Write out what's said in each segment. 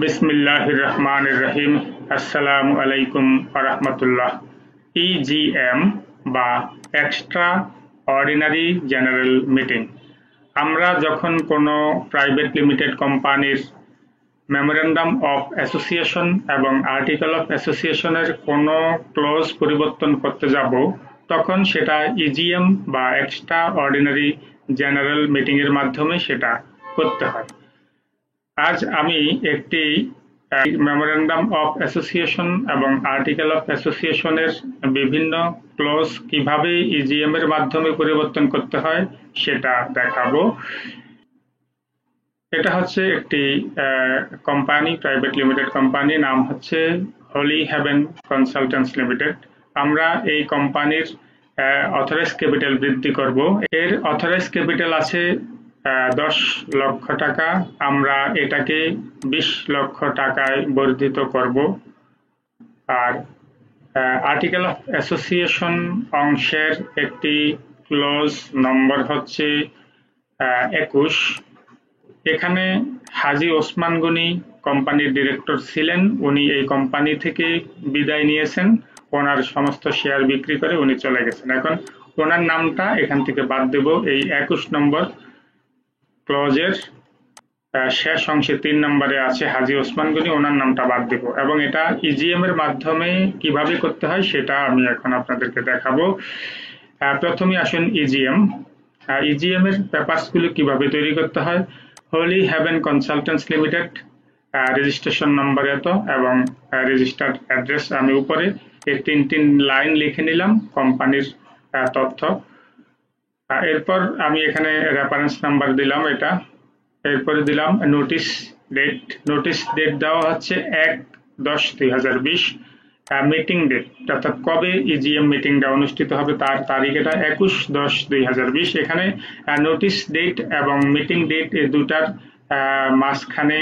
বিসমিল্লাহির রহমানির রহিম। আসসালামু আলাইকুম ওয়া রাহমাতুল্লাহ। ইজিএম বা এক্সট্রা অর্ডিনারি জেনারেল মিটিং। আমরা যখন কোনো প্রাইভেট লিমিটেড কোম্পানির মেমোরেন্ডাম অফ অ্যাসোসিয়েশন এবং আর্টিকেল অফ অ্যাসোসিয়েশনের কোনো ক্লজ পরিবর্তন করতে যাব, তখন সেটা ইজিএম বা এক্সট্রা অর্ডিনারি জেনারেল মিটিংয়ের মাধ্যমে সেটা করতে হয়। আজ আমি একটি মেমোরেন্ডাম অফ অ্যাসোসিয়েশন এবং আর্টিকেল অফ অ্যাসোসিয়েশনের বিভিন্ন ক্লজ কিভাবে ইজিএম এর মাধ্যমে পরিবর্তন করতে হয় সেটা দেখাবো। এটা হচ্ছে একটি কোম্পানি, প্রাইভেট লিমিটেড কোম্পানি, নাম হচ্ছে হলি হেভেন কনসালটেন্টস লিমিটেড। আমরা এই কোম্পানির অথরাইজ ক্যাপিটাল বৃদ্ধি করব। এর অথরাইজ ক্যাপিটাল আছে 10 লক্ষ টাকা। আমরা এটাকে 20 লক্ষ টাকায় বর্ধিত করব। আর আর্টিকেল অফ অ্যাসোসিয়েশন অংশের একটি ক্লজ নম্বর হচ্ছে 21। এখানে হাজী ওসমান গনি কোম্পানির ডিরেক্টর ছিলেন। উনি এই কোম্পানি থেকে বিদায় নিয়েছেন, ওনার সমস্ত শেয়ার বিক্রি করে উনি চলে গেছেন। এখন ওনার নামটা এখান থেকে বাদ দেব। এই 21 নম্বর ক্লজের শেষ অংশে 3 নম্বরে আছে হাজী ওসমান গনি, ওনার নামটা বাদ দেব। এবং এটা ইজিএম এর মাধ্যমে কিভাবে করতে হয় সেটা আমি এখন আপনাদেরকে দেখাবো। প্রথমে আসুন ইজিএম। ইজিএম এর পেপারসগুলো কিভাবে তৈরি করতে হয়। Holy Heaven consultants Limited, registration number এত এবং রেজিস্টার্ড অ্যাড্রেস আমি উপরে এই 3 লাইন লিখে নিলাম কোম্পানির তথ্য। এরপর আমি এখানে রেফারেন্স নাম্বার দিলাম এটা। এরপরে দিলাম নোটিশ ডেট। নোটিশ ডেট দেওয়া হচ্ছে 1/10/2020। মিটিং ডেট অর্থাৎ কবে ইজিএম মিটিংটা অনুষ্ঠিত হবে তার তারিখ এটা 21/10/2020। এখানে নোটিশ ডেট এবং মিটিং ডেট এই দুটার মাঝখানে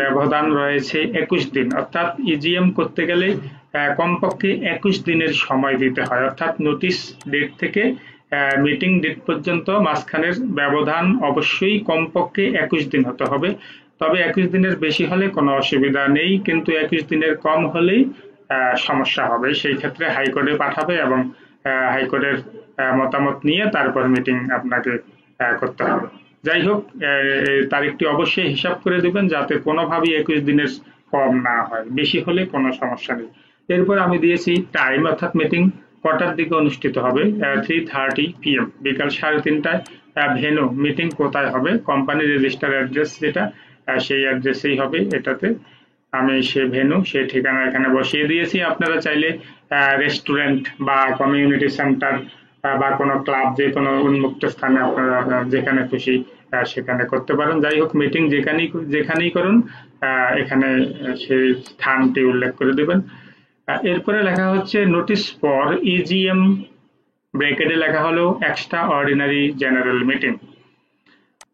ব্যবধান রয়েছে 21 দিন। অর্থাৎ ইজিএম করতে গেলে কমপক্ষে 21 দিনের সময় দিতে হয়। অর্থাৎ নোটিশ ডেট থেকে মিটিং ডেট পর্যন্ত মাঝখানের ব্যবধান অবশ্যই কমপক্ষে 21 দিন হতে হবে। তবে 21 দিনের বেশি হলে কোনো অসুবিধা নেই, কিন্তু 21 দিনের কম হলেই সমস্যা হবে। সেই ক্ষেত্রে হাইকোর্টে পাঠাবে এবং হাইকোর্টের মতামত নিয়ে তারপর মিটিং আপনাকে করতে হবে। যাই হোক, তারিখটি অবশ্যই হিসাব করে দিবেন যাতে কোনোভাবেই 21 দিনের কম না হয়, বেশি হলে কোনো সমস্যা নেই। এরপর আমি দিয়েছি টাইম, অর্থাৎ মিটিং কটার দিকে অনুষ্ঠিত হবে। 3:30 PM, বিকাল 3:30টায়। ভেন্যু, মিটিং কোথায় হবে, কোম্পানির রেজিস্টার অ্যাড্রেস যেটা সেই অ্যাড্রেসেই হবে। এটাতে আমি সেই ভেন্যু, সেই ঠিকানা এখানে বসিয়ে দিয়েছি। আপনারা চাইলে রেস্টুরেন্ট বা কমিউনিটি সেন্টার বা কোনো ক্লাব, যে কোনো উন্মুক্ত স্থানে আপনারা যেখানে খুশি সেখানে করতে পারেন। যাই হোক, মিটিং যেখানেই করুন এখানে সেই স্থানটি উল্লেখ করে দেবেন। এরপরে লেখা হচ্ছে নোটিশ ফর ইজিএম, ব্র্যাকেটে লেখা হলো এক্সট্রা অর্ডিনারি জেনারেল মিটিং।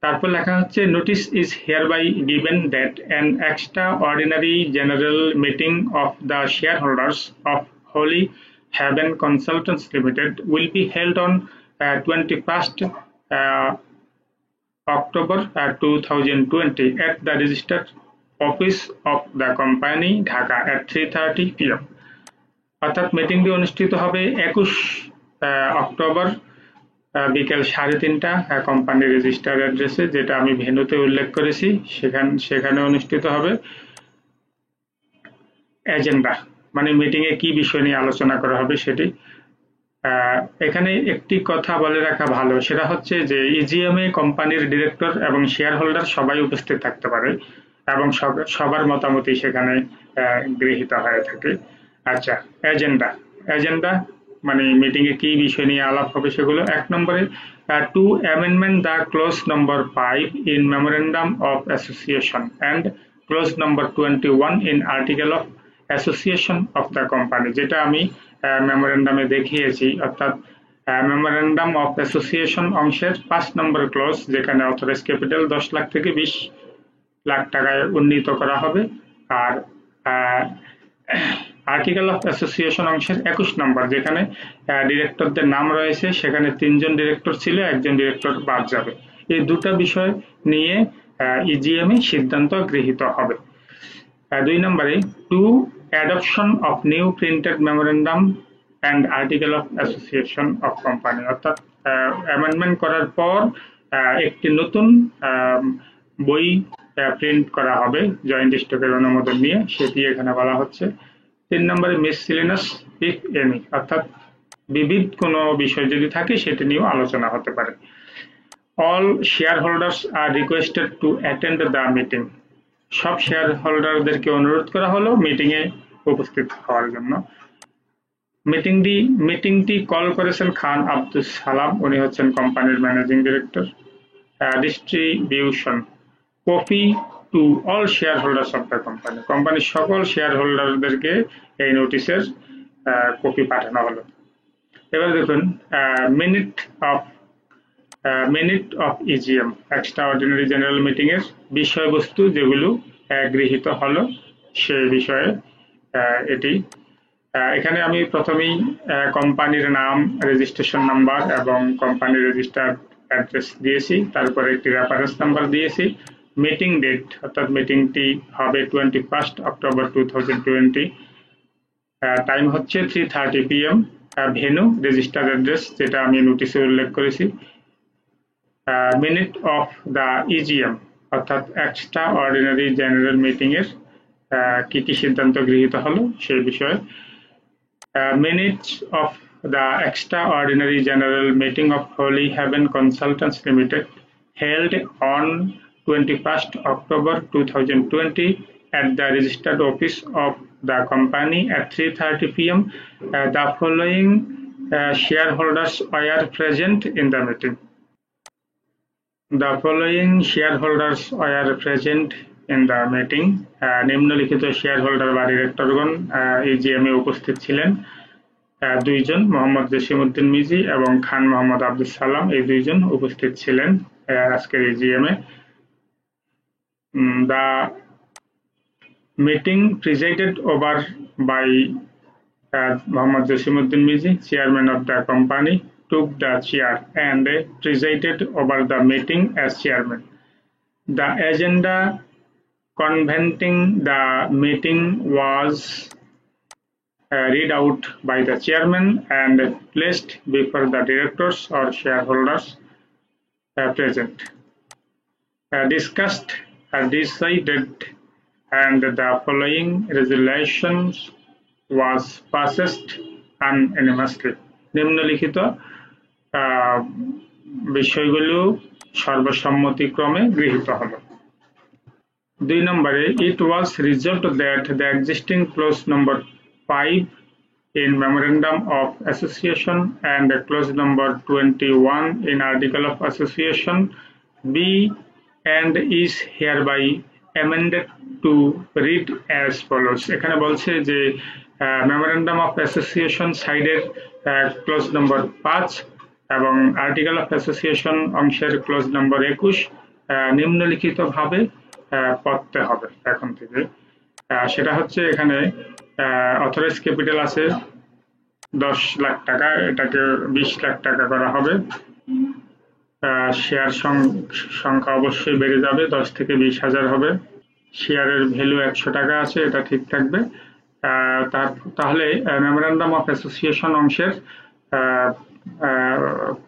তারপর লেখা হচ্ছে notice is hereby given that an extraordinary general meeting of the shareholders of Holy haven consultants Limited will be held on 21st October 2020 at the registered office of the company, Dhaka, at 3:30 PM. অর্থাৎ মিটিংটি অনুষ্ঠিত হবে 21 October বিকেল 3:30টা কোম্পানির register অ্যাড্রেসে, যেটা আমি ভেন্যুতে উল্লেখ করেছি সেখানে অনুষ্ঠিত হবে। এজেন্ডা মানে মিটিং এ কি বিষয় নিয়ে আলোচনা করা হবে সেটি। এখানে একটি কথা বলে রাখা ভালো, সেটা হচ্ছে যে ইজিএম এ কোম্পানির ডিরেক্টর এবং শেয়ার হোল্ডার সবাই উপস্থিত থাকতে পারে এবং সবার মতামতই সেখানে গৃহীত হয়ে থাকে। আচ্ছা, এজেন্ডা মানে মিটিং এ কি বিষয় নিয়ে আলাপ হবে সেগুলো। 1 নম্বরে to amendment the clause number 5 in memorandum of association and clause number 21 in article of association of the company, যেটা আমি মেমোরেন্ডামে দেখিয়েছি। অর্থাৎ মেমোরেন্ডাম অফ অ্যাসোসিয়েশন অংশের 5 নম্বর ক্লজ, যেখানে অথরাইজ ক্যাপিটাল 10 লাখ থেকে 20 লাখ টাকায় উন্নীত করা হবে। আর আর্টিকেল অফ অ্যাসোসিয়েশন অংশের 21 নম্বর, যেখানে ডিরেক্টরদের নাম রয়েছে, সেখানে 3 জন ডিরেক্টর ছিল, 1 জন ডিরেক্টর বাদ যাবে। এই দুটো বিষয় নিয়ে ইজিএম এ সিদ্ধান্ত গৃহীত হবে। 2 নম্বরে to adoption of new printed memorandum and article of association of company, অর্থাৎ অ্যামেন্ডমেন্ট করার পর একটি নতুন বই প্রিন্ট করা হবে জয়েন্ট স্টকের অনুমোদন নিয়ে, সেটি এখানে বলা হচ্ছে। 3 নম্বরে মিসসেলেনাস ইফ এনি, অর্থাৎ বিবিধ কোনো বিষয় যদি থাকে সেটি নিয়েও আলোচনা হতে পারে। All share holders are requested to attend the meeting, সব শেয়ার হোল্ডারদেরকে অনুরোধ করা হলো মিটিংয়ে উপস্থিত হওয়ার জন্য। মিটিংটি কল করেছেন খান আব্দুস সালাম, উনি হচ্ছেন কোম্পানির managing director. Distribution copy to all share holders of the company, কোম্পানির সকল শেয়ার হোল্ডারদেরকে এই নোটিশের কপি পাঠানো হলো। এবার দেখুন minute of EGM, extra ordinary general meeting এর বিষয়বস্তু যেগুলো গৃহীত হলো সেই বিষয়ে এটি। এখানে আমি প্রথমেই কোম্পানির নাম, রেজিস্ট্রেশন নাম্বার এবং কোম্পানির রেজিস্টার্ড অ্যাড্রেস দিয়েছি, তারপরে একটি রেফারেন্স নাম্বার দিয়েছি। মিটিং ডেট, অর্থাৎ মিটিংটি হবে 21 অক্টোবর 2020, টাইম হচ্ছে 3:30 PM। ভেন্যু রেজিস্টার্ড অ্যাড্রেস যেটা আমি নোটিশে উল্লেখ করেছি। মিনিট অফ দ্য ইজিএম, অর্থাৎ এক্সট্রা অর্ডিনারি জেনারেল মিটিং এর কি কি সিদ্ধান্ত গৃহীত হলো সেই বিষয়ে। Minutes of the extraordinary general meeting of Holy Heaven Consultants Limited held on 21st October 2020 at the registered office of the company at 3:30 PM. The following shareholders were present in the meeting. The following shareholders were present in the meeting. নিম্নলিখিত share holder বা ডিরেক্টরগণ EGM এ উপস্থিত ছিলেন। দুইজন, মোহাম্মদ জসিমউদ্দিন মিজি এবং খান মোহাম্মদ আব্দুস সালাম, এই দুইজন উপস্থিত ছিলেন আজকের EGM A. The meeting presided over by Mohammad Jasimuddin Mizi, chairman of the company, took the chair and presided over the meeting as chairman. The agenda convening the meeting was read out by the chairman and placed before the directors or shareholders present. Discussed, decided, and the following resolutions was passed unanimously. নিম্নলিখিত বিষয়গুলো সর্বসম্মতিক্রমে গৃহীত হলো। 2 নম্বরে it was resolved that the existing clause number 5 in Memorandum of Association and clause number 21 in Article of Association be and is hereby amended to read as follows. এখানে বলছে যে memorandum of association সাইডের close number 5 এবং article of association অংশের close number 21 নিম্নলিখিতভাবে পড়তে হবে এখন থেকে। সেটা হচ্ছে এখানে অথরাইজ ক্যাপিটাল আছে 10 লাখ টাকা, এটাকে 20 লাখ টাকা করা হবে। শেয়ার সংখ্যা অবশ্যই বেড়ে যাবে, 10 থেকে 20,000 হবে। শেয়ারের ভ্যালু 100 টাকা আছে, এটা ঠিক থাকবে। তাহলে মেমোরেন্ডাম অফ অ্যাসোসিয়েশন অংশের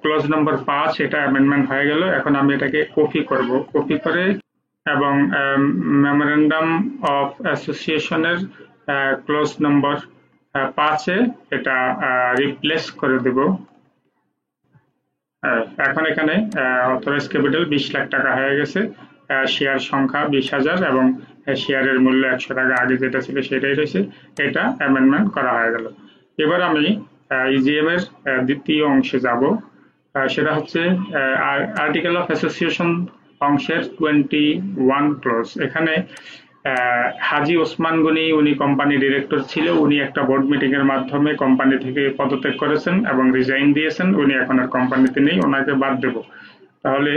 ক্লোজ নম্বর 5 এটা অ্যামেন্ডমেন্ট হয়ে গেল। এখন আমি এটাকে কপি করব, কপি করে এবং মেমোরেন্ডাম অফ অ্যাসোসিয়েশনের ক্লোজ নম্বর 5-এ এটা রিপ্লেস করে দেব। এখন এখানে অথরাইজ ক্যাপিটাল 20 লাখ টাকা হয়ে গেছে, শেয়ার সংখ্যা 20,000 এবং শেয়ারের মূল্য 100 টাকা, আগে যেটা ছিল সেটাই রয়েছে। এটা অ্যামেন্ডমেন্ট করা হয়ে গেল। এবার আমি ইজিএম এর দ্বিতীয় অংশে যাব, সেটা হচ্ছে আর্টিকেল অফ অ্যাসোসিয়েশন অংশের 21 ক্লোজ। এখানে হাজি ওসমান গনি, উনি কোম্পানি ডিরেক্টর ছিল, উনি একটা বোর্ড মিটিং এর মাধ্যমে কোম্পানি থেকে পদত্যাগ করেছেন এবং রিজাইন দিয়েছেন। উনি এখন আর কোম্পানিতে নেই, ওনাকে বাদ দেব। তাহলে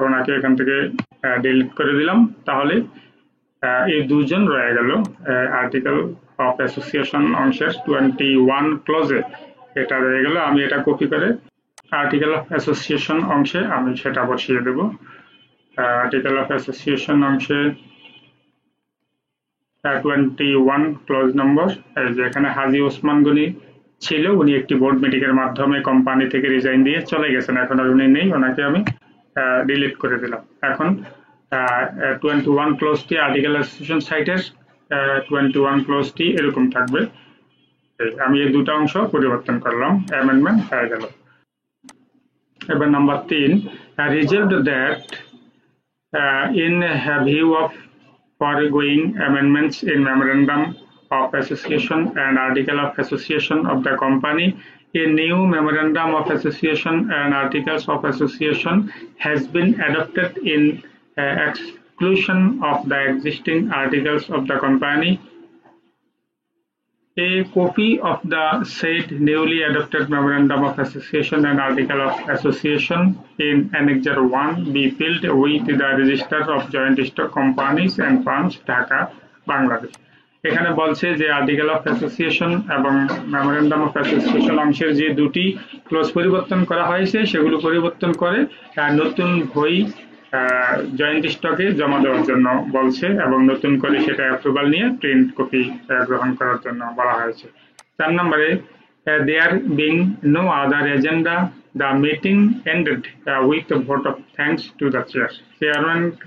ওনাকে এখান থেকে ডিলিট করে দিলাম। তাহলে এই দুজন রয়ে গেল আর্টিকেল অফ অ্যাসোসিয়েশন অংশের 21 ক্লোজে, এটা রয়ে গেল। আমি এটা কপি করে আর্টিকেল অফ অ্যাসোসিয়েশন অংশে আমি সেটা বসিয়ে দেব। আর্টিকেল অফ অ্যাসোসিয়েশন অংশে 21 ক্লোজ নম্বর, যেখানে হাজী ওসমান গনি ছিল, উনি একটি বোর্ড মিটিং এর মাধ্যমে কোম্পানি থেকে রিজাইন দিয়ে চলে গেছেন, এখন আর উনি নেই, ওনাকে আমি ডিলিট করে দিলাম। এখন 21 ক্লোজটি আর্টিকেল অ্যাসোসিয়েশন সাইটের 21 ক্লোজটি এরকম থাকবে। আমি এই দুটো অংশ পরিবর্তন করলাম, অ্যামেন্ডমেন্ট হয়ে গেল। এবার number 3, resolve that in view of foregoing amendments in memorandum of association and article of association of the company, a new memorandum of association and articles of association has been adopted in exclusion of the existing articles of the company. A copy of the said newly adopted memorandum of association and article of association in Annexure 1 be filed with the register of joint stock companies and firms, Dhaka, Bangladesh. এখানে বলছে যে article of association এবং memorandum of association অংশের যে দুটি close পরিবর্তন করা হয়েছে সেগুলো পরিবর্তন করে নতুন বই জয়েন্ট স্টকে জমা দেওয়ার জন্য বলছে এবং নতুন করে সেটা অ্যাপ্রুভাল নিয়ে প্রিন্ট কপি গ্রহণ করার জন্য বলা হয়েছে। 4 নম্বরে, there being no other agenda, the meeting ended with a vote of thanks to the chair.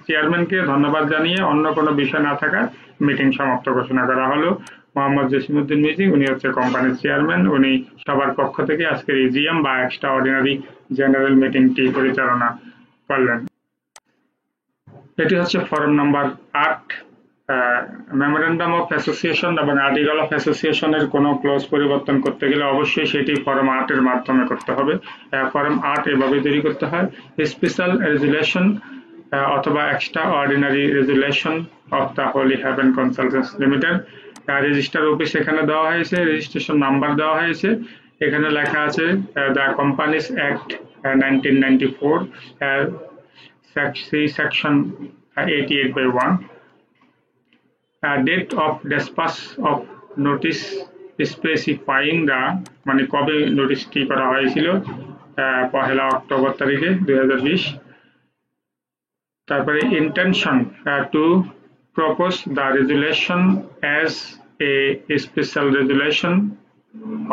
চেয়ারম্যানকে ধন্যবাদ জানিয়ে অন্য কোনো বিষয় না থাকা মিটিং সমাপ্ত ঘোষণা করা হলো। মোহাম্মদ জসিমউদ্দিন মিজি, উনি হচ্ছে কোম্পানির চেয়ারম্যান, উনি সবার পক্ষ থেকে আজকের ইজিএম বা এক্সট্রা অর্ডিনারি জেনারেল মিটিংটি পরিচালনা করলেন। এটি হচ্ছে form number 8। Memorandum of association এবং আর্টিকেল অফ অ্যাসোসিয়েশনের কোনো ক্লোজ পরিবর্তন করতে গেলে অবশ্যই সেটি ফরম 8 এর মাধ্যমে করতে হবে। ফরম 8 এভাবে তৈরি করতে হয়, স্পেশাল রেজুলেশন অথবা extraordinary resolution of the holy haven consultants limited. Register office এখানে দেওয়া হয়েছে, রেজিস্ট্রেশন নাম্বার দেওয়া হয়েছে, এখানে লেখা আছে the companies act 1994 section 88/1, date of dispatch of notice specifying the মানে কবে নোটিশটি করা হয়েছিল, 1 অক্টোবর তারিখে 2020। তারপরে intention to propose the resolution as a special resolution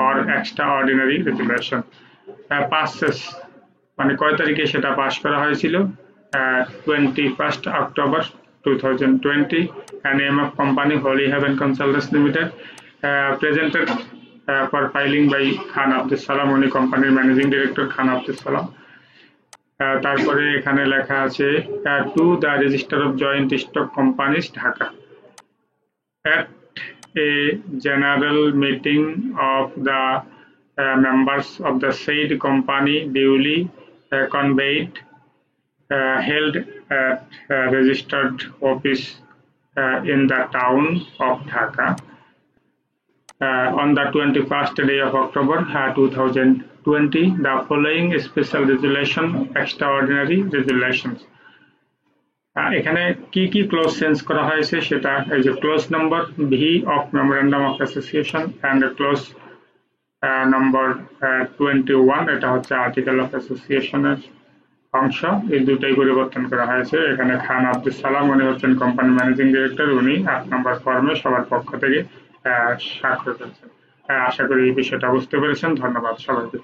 or extraordinary resolution, passes মানে কয় তারিখে সেটা পাস করা হয়েছিল, 21 October 2020, name of company Holy Heaven Consultants Limited, presented for filing by Khan Abdus Salam, উনি কোম্পানির ম্যানেজিং ডিরেক্টর খান আব্দুস সালাম। তারপরে এখানে লেখা আছে to the register of joint stock companies Dhaka, at a general meeting of the members of the said company duly conveyed held at registered office in the town of Dhaka on the 21st day of October 2020, the following special resolution, extraordinary resolutions. এখানে কি কি close change করা হয়েছে সেটা এই যে clause number V of memorandum of association and clause number 21, এটা হচ্ছে আর্টিকেল অফ অ্যাসোসিয়েশনের অংশ, এই দুটাই পরিবর্তন করা হয়েছে। এখানে খান আব্দুস সালাম, উনি হচ্ছেন কোম্পানি ম্যানেজিং ডিরেক্টর, উনি 8 নম্বর ফর্মে সবার পক্ষ থেকে স্বাক্ষর করেছেন। আশা করি এই বিষয়টা বুঝতে পেরেছেন। ধন্যবাদ সবাইকে।